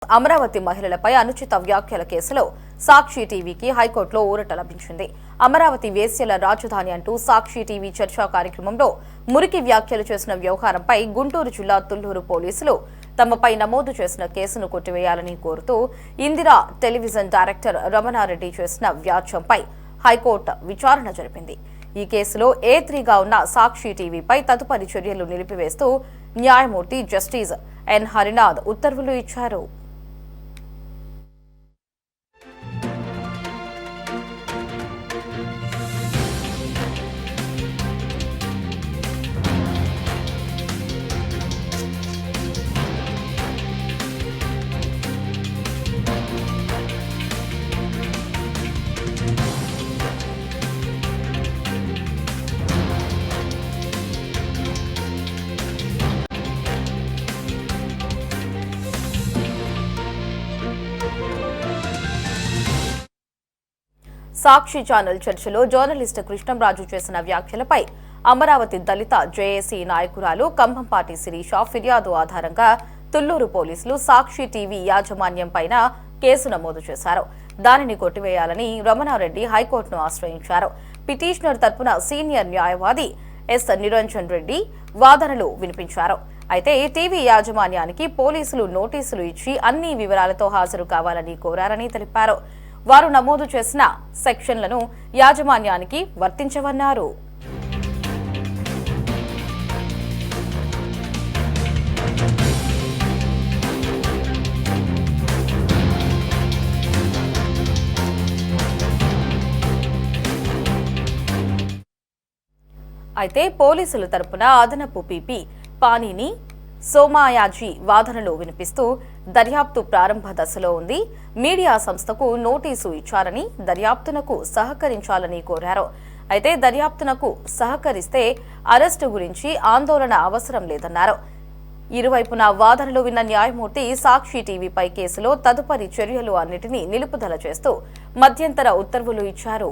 అమరావతి మహిళలపై అనుచిత వ్యాఖ్యల కేసులో సాక్షి టీవీకి హైకోర్టులో ఊరట లభించింది. అమరావతి వేశ్యల రాజధాని అంటూ సాక్షి టీవీ చర్చా కార్యక్రమంలో మురికి వ్యాఖ్యలు చేసిన వ్యవహారంపై గుంటూరు జిల్లా తుళ్లూరు పోలీసులు తమపై నమోదు చేసిన కేసును కొట్టివేయాలని కోరుతూ ఇందిరా టెలివిజన్ డైరెక్టర్ రమణారెడ్డి చేసిన వ్యాఖ్యలపై హైకోర్టు విచారణ జరిపింది. ఈ కేసులో A3గా ఉన్న సాక్షి టీవీపై తదుపరి చర్యలు నిలిపివేస్తూ న్యాయమూర్తి జస్టిస్ ఎన్ హరినాథ్ ఉత్తర్వులు ఇచ్చారు. సాక్షి ఛానల్ చర్చలో జర్నలిస్టు కృష్ణంరాజు చేసిన వ్యాఖ్యలపై అమరావతి దళిత జేఏసీ నాయకురాలు కంభంపాటి శిరీష ఫిర్యాదు ఆధారంగా తుళ్లూరు పోలీసులు సాక్షి టీవీ యాజమాన్యం పైన కేసు నమోదు చేశారు. దానిని కొట్టివేయాలని రమణారెడ్డి హైకోర్టును ఆశ్రయించారు. పిటిషనర్ తరపున సీనియర్ న్యాయవాది ఎస్ నిరంజన్ రెడ్డి వాదనలు వినిపించారు. అయితే టీవీ యాజమాన్యానికి పోలీసులు నోటీసులు ఇచ్చి అన్ని వివరాలతో హాజరు కావాలని కోరారని తెలిపారు. వారు నమోదు చేసిన సెక్షన్లను యాజమాన్యానికి వర్తించవన్నారు. అయితే పోలీసుల తరపున అదనపు పీపీ పానీని సోమాయాజీ వాదనలు వినిపిస్తూ దర్యాప్తు ప్రారంభ దశలో ఉంది, మీడియా సంస్థకు నోటీసు ఇచ్చారని దర్యాప్తునకు సహకరించాలని కోరారు. అయితే దర్యాప్తునకు సహకరిస్తే అరెస్టు గురించి ఆందోళన అవసరం లేదన్నారు. ఇరువైపున వాదనలు విన్న న్యాయమూర్తి సాక్షి టీవీపై కేసులో తదుపరి చర్యలు అన్నిటినీ నిలుపుదల చేస్తూ మధ్యంతర ఉత్తర్వులు ఇచ్చారు.